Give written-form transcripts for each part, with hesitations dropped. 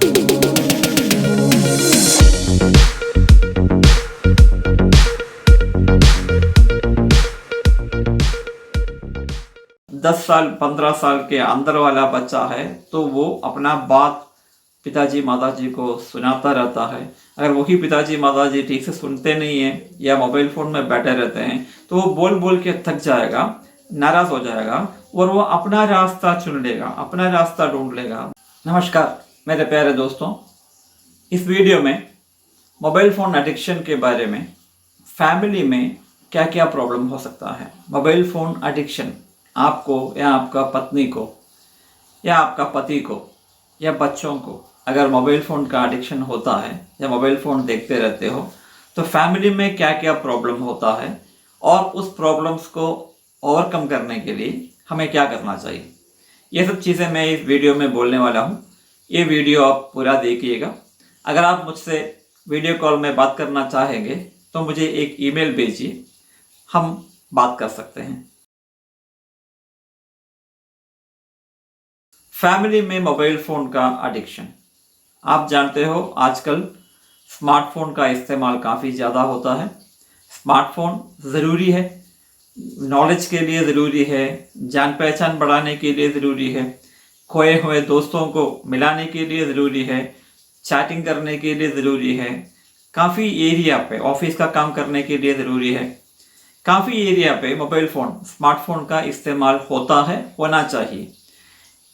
दस साल 15 साल के अंदर वाला बच्चा है तो वो अपना बात पिताजी माताजी को सुनाता रहता है। अगर वही पिताजी माताजी ठीक से सुनते नहीं हैं या मोबाइल फ़ोन में बैठे रहते हैं तो वो बोल बोल के थक जाएगा, नाराज़ हो जाएगा और वो अपना रास्ता चुन लेगा, अपना रास्ता ढूंढ लेगा। नमस्कार मेरे प्यारे दोस्तों, इस वीडियो में मोबाइल फ़ोन एडिक्शन के बारे में फैमिली में क्या क्या प्रॉब्लम हो सकता है। मोबाइल फ़ोन एडिक्शन आपको या आपका पत्नी को या आपका पति को या बच्चों को अगर मोबाइल फ़ोन का एडिक्शन होता है या मोबाइल फ़ोन देखते रहते हो तो फैमिली में क्या क्या प्रॉब्लम होता है और उस प्रॉब्लम्स को ओवरकम करने के लिए हमें क्या करना चाहिए, ये सब चीज़ें मैं इस वीडियो में बोलने वाला हूँ। ये वीडियो आप पूरा देखिएगा। अगर आप मुझसे वीडियो कॉल में बात करना चाहेंगे तो मुझे एक ईमेल भेजिए, हम बात कर सकते हैं। फैमिली में मोबाइल फ़ोन का एडिक्शन, आप जानते हो आजकल स्मार्टफोन का इस्तेमाल काफ़ी ज़्यादा होता है। स्मार्टफोन ज़रूरी है, नॉलेज के लिए ज़रूरी है, जान पहचान बढ़ाने के लिए ज़रूरी है, खोए हुए दोस्तों को मिलाने के लिए ज़रूरी है, चैटिंग करने के लिए ज़रूरी है, काफ़ी एरिया पे ऑफिस का काम करने के लिए ज़रूरी है। काफ़ी एरिया पे मोबाइल फ़ोन स्मार्टफोन का इस्तेमाल होता है, होना चाहिए।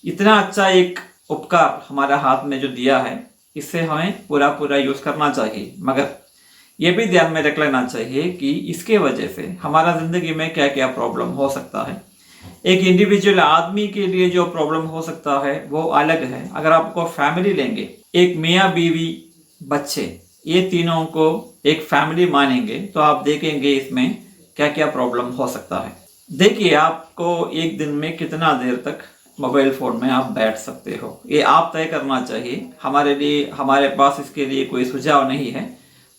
इतना अच्छा एक उपकार हमारा हाथ में जो दिया है, इससे हमें पूरा यूज़ करना चाहिए। मगर ये भी ध्यान में रख लेना चाहिए कि इसके वजह से हमारा ज़िंदगी में क्या क्या प्रॉब्लम हो सकता है। एक इंडिविजुअल आदमी के लिए जो प्रॉब्लम हो सकता है वो अलग है। अगर आपको फैमिली लेंगे, एक मियाँ बीवी बच्चे, ये तीनों को एक फैमिली मानेंगे तो आप देखेंगे इसमें क्या क्या प्रॉब्लम हो सकता है। देखिए, आपको एक दिन में कितना देर तक मोबाइल फ़ोन में आप बैठ सकते हो, ये आप तय करना चाहिए। हमारे पास इसके लिए कोई सुझाव नहीं है।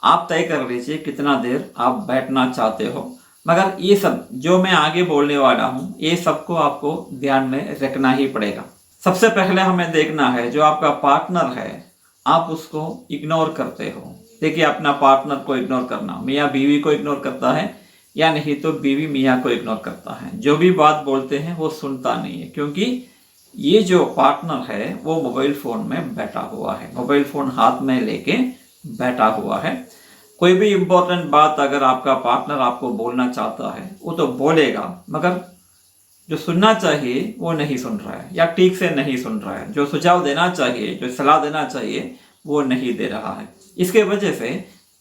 आप तय कर लीजिए कितना देर आप बैठना चाहते हो। मगर ये सब जो मैं आगे बोलने वाला हूँ, ये सबको आपको ध्यान में रखना ही पड़ेगा। सबसे पहले हमें देखना है जो आपका पार्टनर है, आप उसको इग्नोर करते हो। देखिए, अपना पार्टनर को इग्नोर करना, मियाँ बीवी को इग्नोर करता है या नहीं तो बीवी मियाँ को इग्नोर करता है। जो भी बात बोलते हैं वो सुनता नहीं है, क्योंकि ये जो पार्टनर है वो मोबाइल फ़ोन में बैठा हुआ है, मोबाइल फ़ोन हाथ में लेके बैठा हुआ है। कोई भी इम्पोर्टेंट बात अगर आपका पार्टनर आपको बोलना चाहता है वो तो बोलेगा, मगर जो सुनना चाहिए वो नहीं सुन रहा है या ठीक से नहीं सुन रहा है। जो सुझाव देना चाहिए, जो सलाह देना चाहिए वो नहीं दे रहा है। इसके वजह से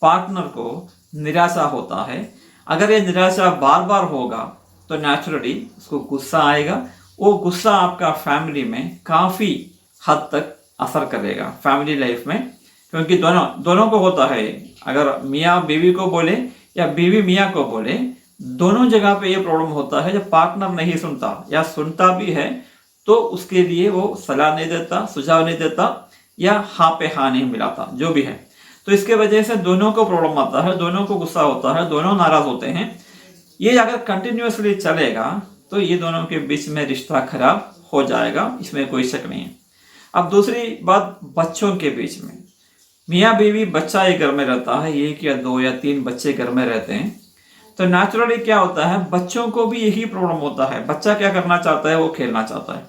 पार्टनर को निराशा होता है। अगर ये निराशा बार बार होगा तो नेचुरली उसको गुस्सा आएगा। वो गुस्सा आपका फैमिली में काफ़ी हद तक असर करेगा, फैमिली लाइफ में, क्योंकि दोनों को होता है। अगर मियाँ बीवी को बोले या बीवी मियाँ को बोले, दोनों जगह पे ये प्रॉब्लम होता है। जब पार्टनर नहीं सुनता या सुनता भी है तो उसके लिए वो सलाह नहीं देता, सुझाव नहीं देता या हाँ पे हाँ नहीं मिलाता, जो भी है। तो इसके वजह से दोनों को प्रॉब्लम आता है, दोनों को गुस्सा होता है, दोनों नाराज़ होते हैं। ये अगर कंटिन्यूसली चलेगा तो ये दोनों के बीच में रिश्ता खराब हो जाएगा, इसमें कोई शक नहीं है। अब दूसरी बात, बच्चों के बीच में, मियाँ बीवी बच्चा एक घर में रहता है, एक या दो या तीन बच्चे घर में रहते हैं, तो नेचुरली क्या होता है, बच्चों को भी यही प्रॉब्लम होता है। बच्चा क्या करना चाहता है, वो खेलना चाहता है।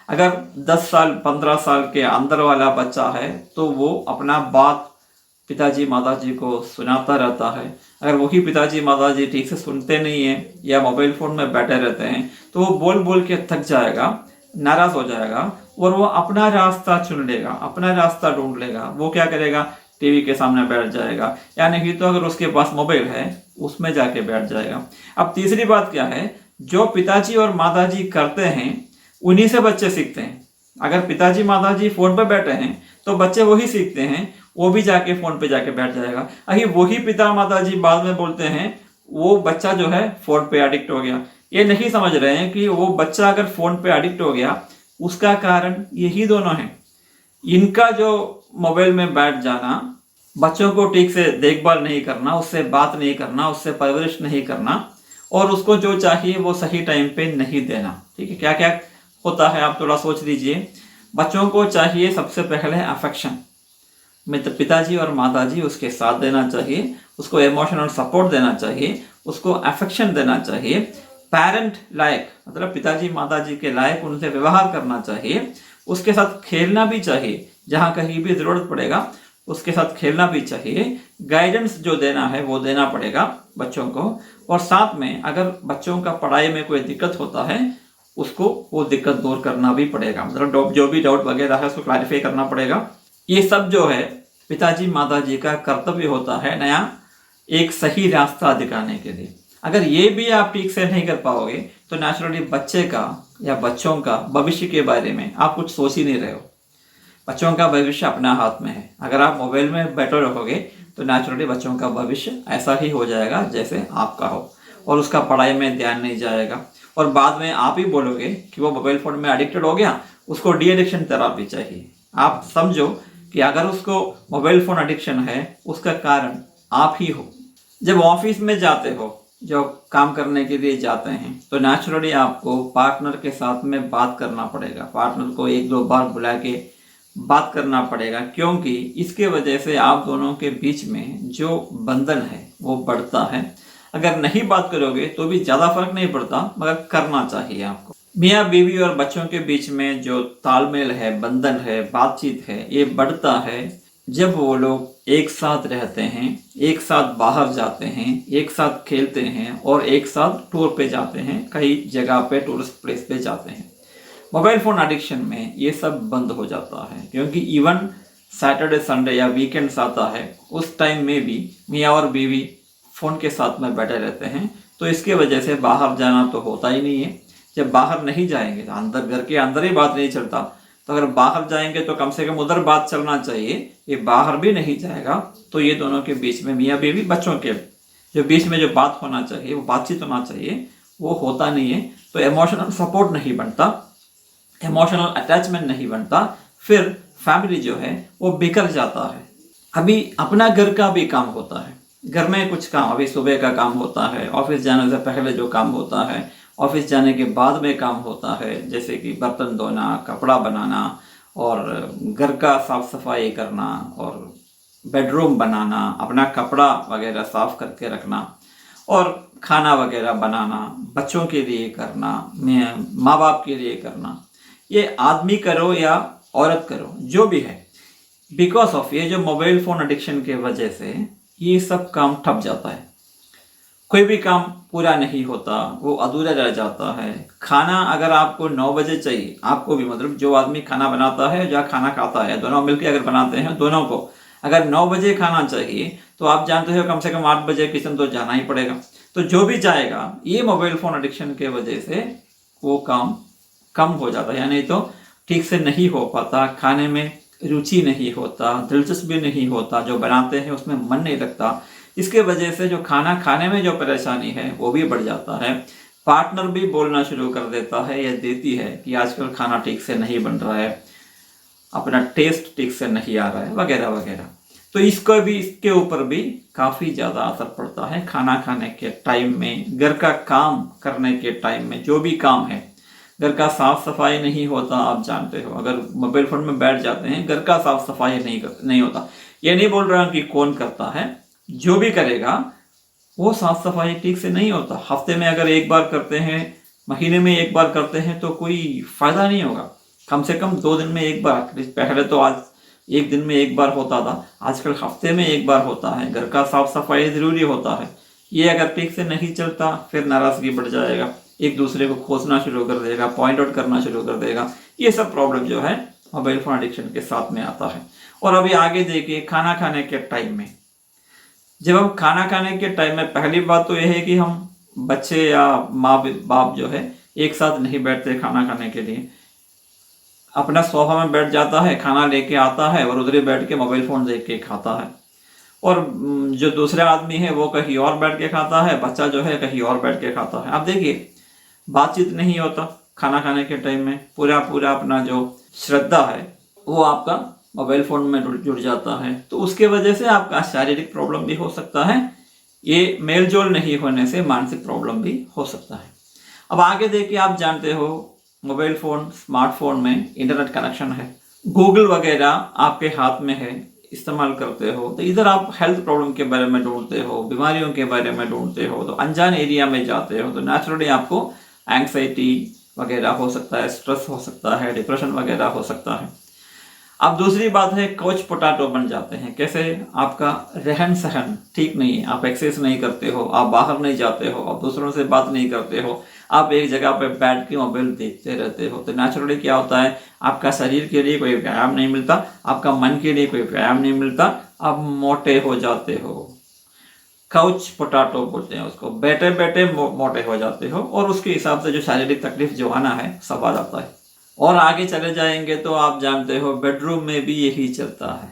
अगर 10 साल 15 साल के अंदर वाला बच्चा है तो वो अपना बात पिताजी माताजी को सुनाता रहता है। अगर वही पिताजी माताजी ठीक से सुनते नहीं हैं या मोबाइल फ़ोन में बैठे रहते हैं तो वो बोल बोल के थक जाएगा, नाराज़ हो जाएगा और वो अपना रास्ता चुन लेगा, अपना रास्ता ढूंढ लेगा। वो क्या करेगा, टीवी के सामने बैठ जाएगा या नहीं तो अगर उसके पास मोबाइल है उसमें जाके बैठ जाएगा। अब तीसरी बात क्या है, जो पिताजी और माताजी करते हैं उन्हीं से बच्चे सीखते हैं। अगर पिताजी माताजी फ़ोन पर बैठे हैं तो बच्चे वही सीखते हैं, वो भी जाके फ़ोन पे जाके बैठ जाएगा। अगर वही पिता माताजी बाद में बोलते हैं वो बच्चा जो है फ़ोन पे एडिक्ट हो गया। ये नहीं समझ रहे हैं कि वो बच्चा अगर फ़ोन पे एडिक्ट हो गया उसका कारण यही दोनों हैं। इनका जो मोबाइल में बैठ जाना, बच्चों को ठीक से देखभाल नहीं करना, उससे बात नहीं करना, उससे परवरिश नहीं करना और उसको जो चाहिए वो सही टाइम पे नहीं देना। ठीक है, क्या क्या होता है आप थोड़ा सोच लीजिए। बच्चों को चाहिए सबसे पहले अफेक्शन, पिताजी और माताजी उसके साथ देना चाहिए, उसको इमोशनल सपोर्ट देना चाहिए, उसको अफेक्शन देना चाहिए, पेरेंट लायक मतलब पिताजी माताजी के लायक उनसे व्यवहार करना चाहिए, उसके साथ खेलना भी चाहिए, जहाँ कहीं भी ज़रूरत पड़ेगा उसके साथ खेलना भी चाहिए, गाइडेंस जो देना है वो देना पड़ेगा बच्चों को, और साथ में अगर बच्चों का पढ़ाई में कोई दिक्कत होता है उसको वो दिक्कत दूर करना भी पड़ेगा, मतलब जो भी डाउट वगैरह है उसको क्लैरिफाई करना पड़ेगा। ये सब जो है पिताजी माताजी का कर्तव्य होता है नया एक सही रास्ता दिखाने के लिए। अगर ये भी आप ठीक से नहीं कर पाओगे तो नेचुरली बच्चे का या बच्चों का भविष्य के बारे में आप कुछ सोच ही नहीं रहे हो। बच्चों का भविष्य अपना हाथ में है। अगर आप मोबाइल में बैठे रहोगे तो नेचुरली बच्चों का भविष्य ऐसा ही हो जाएगा जैसे आपका हो, और उसका पढ़ाई में ध्यान नहीं जाएगा, और बाद में आप ही बोलोगे कि वो मोबाइल फ़ोन में एडिक्टेड हो गया, उसको डी एडिक्शन थेरेपी चाहिए। आप समझो कि अगर उसको मोबाइल फ़ोन एडिक्शन है उसका कारण आप ही हो। जब ऑफिस में जाते हो, जो काम करने के लिए जाते हैं, तो नेचुरली आपको पार्टनर के साथ में बात करना पड़ेगा, पार्टनर को 1-2 बार बुला के बात करना पड़ेगा, क्योंकि इसके वजह से आप दोनों के बीच में जो बंधन है वो बढ़ता है। अगर नहीं बात करोगे तो भी ज़्यादा फर्क नहीं पड़ता, मगर करना चाहिए आपको। मियाँ बीवी और बच्चों के बीच में जो तालमेल है, बंधन है, बातचीत है, ये बढ़ता है जब वो लोग एक साथ रहते हैं, एक साथ बाहर जाते हैं, एक साथ खेलते हैं और एक साथ टूर पे जाते हैं, कई जगह पे टूरिस्ट प्लेस पे जाते हैं। मोबाइल फ़ोन एडिक्शन में ये सब बंद हो जाता है, क्योंकि इवन सैटरडे संडे या वीकेंड्स आता है उस टाइम में भी मियाँ और बीवी फ़ोन के साथ में बैठे रहते हैं, तो इसके वजह से बाहर जाना तो होता ही नहीं है। जब बाहर नहीं जाएंगे तो अंदर घर के अंदर ही बात नहीं चलता, तो अगर बाहर जाएंगे तो कम से कम उधर बात चलना चाहिए। ये बाहर भी नहीं जाएगा तो ये दोनों के बीच में, मियाँ बीवी बच्चों के जो बीच में जो बात होना चाहिए, वो बातचीत होना चाहिए, वो होता नहीं है। तो इमोशनल सपोर्ट नहीं बनता, इमोशनल अटैचमेंट नहीं बनता, फिर फैमिली जो है वो बिखर जाता है। अभी अपना घर का भी काम होता है, घर में कुछ काम, अभी सुबह का काम होता है, ऑफिस जाने से पहले जो काम होता है, ऑफिस जाने के बाद में काम होता है, जैसे कि बर्तन धोना, कपड़ा बनाना और घर का साफ सफाई करना और बेडरूम बनाना, अपना कपड़ा वगैरह साफ करके रखना और खाना वगैरह बनाना, बच्चों के लिए करना, माँ बाप के लिए करना, ये आदमी करो या औरत करो, जो भी है, बिकॉज ऑफ ये जो मोबाइल फ़ोन एडिक्शन के वजह से ये सब काम ठप जाता है। कोई भी काम पूरा नहीं होता, वो अधूरा रह जाता है। खाना अगर आपको 9 बजे चाहिए, आपको भी, मतलब जो आदमी खाना बनाता है, जो खाना खाता है, दोनों मिलकर अगर बनाते हैं, दोनों को अगर 9 बजे खाना चाहिए तो आप जानते हो कम से कम 8 बजे किचन तो जाना ही पड़ेगा। तो जो भी जाएगा, ये मोबाइल फ़ोन एडिक्शन के वजह से वो काम कम हो जाता है, यानी तो ठीक से नहीं हो पाता, खाने में रुचि नहीं होता, दिलचस्पी नहीं होता, जो बनाते हैं उसमें मन नहीं लगता। इसके वजह से जो खाना खाने में जो परेशानी है वो भी बढ़ जाता है। पार्टनर भी बोलना शुरू कर देता है या देती है कि आजकल खाना ठीक से नहीं बन रहा है, अपना टेस्ट ठीक से नहीं आ रहा है, वगैरह वगैरह। तो इसके ऊपर भी काफ़ी ज़्यादा असर पड़ता है। खाना खाने के टाइम में, घर का काम करने के टाइम में, जो भी काम है, घर का साफ सफाई नहीं होता, आप जानते हो, अगर मोबाइल फ़ोन में बैठ जाते हैं, घर का साफ सफाई नहीं होता। ये नहीं बोल रहा कि कौन करता है, जो भी करेगा वो साफ सफाई ठीक से नहीं होता। हफ्ते में अगर एक बार करते हैं, महीने में एक बार करते हैं तो कोई फ़ायदा नहीं होगा। कम से कम 2 दिन में एक बार, पहले तो आज एक दिन में एक बार होता था, आजकल हफ्ते में एक बार होता है। घर का साफ सफाई ज़रूरी होता है। ये अगर ठीक से नहीं चलता फिर नाराज़गी बढ़ जाएगा, एक दूसरे को खोजना शुरू कर देगा, पॉइंट आउट करना शुरू कर देगा। ये सब प्रॉब्लम जो है मोबाइल फ़ोन एडिक्शन के साथ में आता है। और अभी आगे देखिए, खाना खाने के टाइम में, जब हम खाना खाने के टाइम में, पहली बात तो यह है कि हम बच्चे या माँ बाप जो है एक साथ नहीं बैठते खाना खाने के लिए। अपना सोफा में बैठ जाता है, खाना लेके आता है और उधर ही बैठ के मोबाइल फ़ोन देख के खाता है। और जो दूसरा आदमी है वो कहीं और बैठ के खाता है, बच्चा जो है कहीं और बैठ के खाता है। अब देखिए, बातचीत नहीं होता खाना खाने के टाइम में, पूरा अपना जो श्रद्धा है वो आपका मोबाइल फ़ोन में जुड़ जाता है। तो उसके वजह से आपका शारीरिक प्रॉब्लम भी हो सकता है, ये मेल जोल नहीं होने से मानसिक प्रॉब्लम भी हो सकता है। अब आगे देखिए, आप जानते हो मोबाइल फ़ोन, स्मार्टफ़ोन में इंटरनेट कनेक्शन है, गूगल वगैरह आपके हाथ में है, इस्तेमाल करते हो, तो इधर आप हेल्थ प्रॉब्लम के बारे में ढूंढते हो, बीमारियों के बारे में ढूंढते हो, तो अनजान एरिया में जाते हो, तो नेचुरली आपको एंग्जाइटी वगैरह हो सकता है, स्ट्रेस हो सकता है, डिप्रेशन वगैरह हो सकता है। अब दूसरी बात है, कोच पोटैटो बन जाते हैं। कैसे? आपका रहन सहन ठीक नहीं है, आप एक्सरसाइज नहीं करते हो, आप बाहर नहीं जाते हो, आप दूसरों से बात नहीं करते हो, आप एक जगह पे बैठ के मोबाइल देखते रहते हो, तो नेचुरली क्या होता है, आपका शरीर के लिए कोई व्यायाम नहीं मिलता, आपका मन के लिए कोई व्यायाम नहीं मिलता, आप मोटे हो जाते हो। काउच पोटैटो बोलते हैं उसको, बैठे बैठे मोटे हो जाते हो, और उसके हिसाब से जो शारीरिक तकलीफ जो आना है सब आ जाता है। और आगे चले जाएंगे तो आप जानते हो बेडरूम में भी यही चलता है।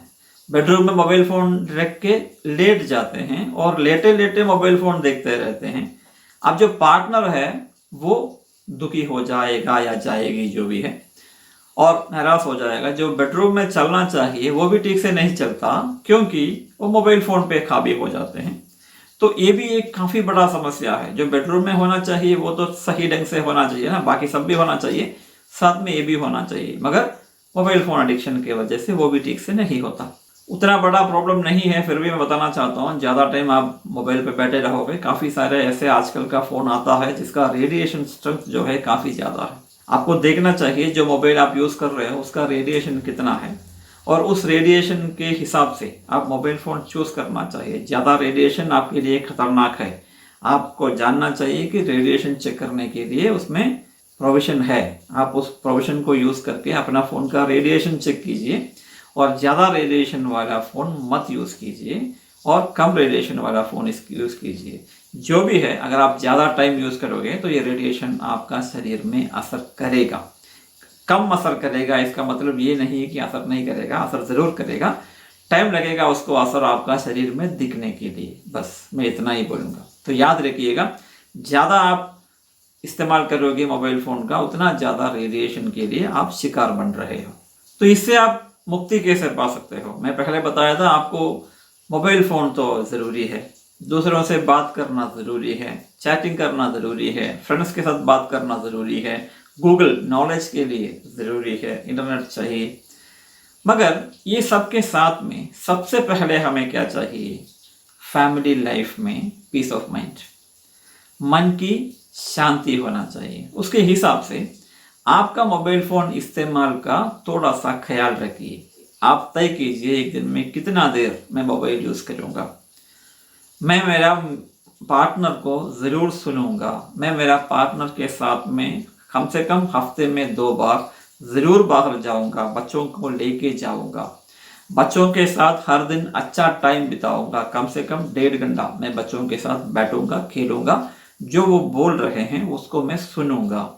बेडरूम में मोबाइल फ़ोन रख के लेट जाते हैं और लेटे लेटे मोबाइल फ़ोन देखते रहते हैं। अब जो पार्टनर है वो दुखी हो जाएगा या जाएगी जो भी है, और निराश हो जाएगा। जो बेडरूम में चलना चाहिए वो भी ठीक से नहीं चलता, क्योंकि वो मोबाइल फ़ोन पे हावी हो जाते हैं। तो ये भी एक काफ़ी बड़ा समस्या है। जो बेडरूम में होना चाहिए वो तो सही ढंग से होना चाहिए ना, बाकी सब भी होना चाहिए, साथ में ये भी होना चाहिए, मगर मोबाइल फ़ोन एडिक्शन की वजह से वो भी ठीक से नहीं होता। उतना बड़ा प्रॉब्लम नहीं है, फिर भी मैं बताना चाहता हूँ, ज़्यादा टाइम आप मोबाइल पे बैठे रहोगे, काफ़ी सारे ऐसे आजकल का फ़ोन आता है जिसका रेडिएशन स्ट्रेंथ जो है काफ़ी ज़्यादा है। आपको देखना चाहिए जो मोबाइल आप यूज़ कर रहे हो उसका रेडिएशन कितना है, और उस रेडिएशन के हिसाब से आप मोबाइल फ़ोन चूज़ करना चाहिए। ज़्यादा रेडिएशन आपके लिए खतरनाक है, आपको जानना चाहिए कि रेडिएशन चेक करने के लिए उसमें प्रोविज़न है, आप उस प्रोविज़न को यूज़ करके अपना फ़ोन का रेडिएशन चेक कीजिए, और ज़्यादा रेडिएशन वाला फ़ोन मत यूज़ कीजिए, और कम रेडिएशन वाला फ़ोन यूज़ कीजिए। जो भी है, अगर आप ज़्यादा टाइम यूज़ करोगे तो ये रेडिएशन आपका शरीर में असर करेगा। कम असर करेगा इसका मतलब ये नहीं है कि असर नहीं करेगा, असर ज़रूर करेगा, टाइम लगेगा उसको असर आपका शरीर में दिखने के लिए। बस मैं इतना ही बोलूँगा। तो याद रखिएगा, ज़्यादा आप इस्तेमाल करोगे मोबाइल फ़ोन का, उतना ज़्यादा रेडिएशन के लिए आप शिकार बन रहे हो। तो इससे आप मुक्ति कैसे पा सकते हो? मैं पहले बताया था आपको, मोबाइल फ़ोन तो ज़रूरी है, दूसरों से बात करना ज़रूरी है, चैटिंग करना ज़रूरी है, फ्रेंड्स के साथ बात करना ज़रूरी है, गूगल नॉलेज के लिए ज़रूरी है, इंटरनेट चाहिए, मगर ये सब के साथ में सबसे पहले हमें क्या चाहिए? फैमिली लाइफ में पीस ऑफ माइंड, मन की शांति होना चाहिए। उसके हिसाब से आपका मोबाइल फ़ोन इस्तेमाल का थोड़ा सा ख्याल रखिए। आप तय कीजिए एक दिन में कितना देर मैं मोबाइल यूज़ करूँगा। मैं मेरा पार्टनर को ज़रूर सुनूंगा, मैं मेरा पार्टनर के साथ में कम से कम हफ्ते में 2 बार ज़रूर बाहर जाऊंगा, बच्चों को लेके जाऊंगा, बच्चों के साथ हर दिन अच्छा टाइम बिताऊंगा, कम से कम 1.5 घंटा मैं बच्चों के साथ बैठूंगा, खेलूंगा, जो वो बोल रहे हैं उसको मैं सुनूंगा।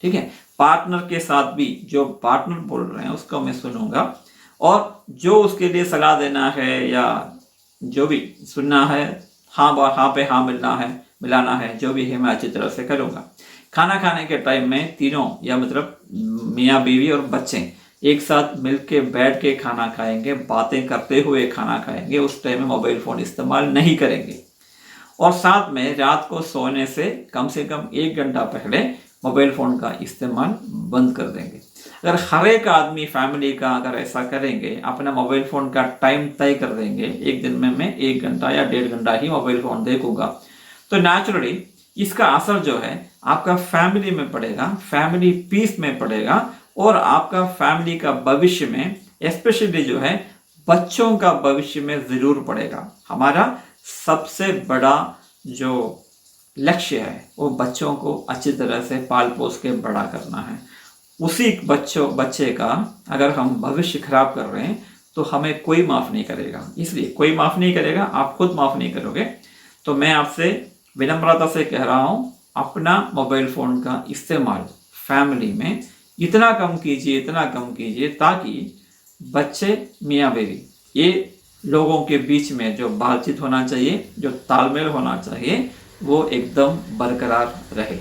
ठीक है, पार्टनर के साथ भी जो पार्टनर बोल रहे हैं उसको मैं सुनूंगा, और जो उसके लिए सलाह देना है या जो भी सुनना है, हाँ पे हाँ मिलाना है, जो भी है मैं अच्छी तरह से करूँगा। खाना खाने के टाइम में तीनों, या मतलब मियाँ बीवी और बच्चे एक साथ मिलके बैठ के खाना खाएंगे, बातें करते हुए खाना खाएंगे, उस टाइम में मोबाइल फ़ोन इस्तेमाल नहीं करेंगे। और साथ में रात को सोने से कम 1 घंटा पहले मोबाइल फ़ोन का इस्तेमाल बंद कर देंगे। अगर हर एक आदमी फैमिली का अगर ऐसा करेंगे, अपना मोबाइल फ़ोन का टाइम तय कर देंगे, एक दिन में मैं 1 घंटा या 1.5 घंटा ही मोबाइल फ़ोन देखूंगा, तो नेचुरली इसका असर जो है आपका फैमिली में पड़ेगा, फैमिली पीस में पड़ेगा, और आपका फैमिली का भविष्य में, स्पेशली जो है बच्चों का भविष्य में ज़रूर पड़ेगा। हमारा सबसे बड़ा जो लक्ष्य है वो बच्चों को अच्छी तरह से पाल पोस के बड़ा करना है। उसी बच्चे का अगर हम भविष्य खराब कर रहे हैं तो हमें कोई माफ़ नहीं करेगा, इसलिए कोई माफ़ नहीं करेगा, आप खुद माफ़ नहीं करोगे। तो मैं आपसे विनम्रता से कह रहा हूँ, अपना मोबाइल फ़ोन का इस्तेमाल फैमिली में इतना कम कीजिए ताकि बच्चे, मियाँ बीवी, ये लोगों के बीच में जो बातचीत होना चाहिए, जो तालमेल होना चाहिए, वो एकदम बरकरार रहे।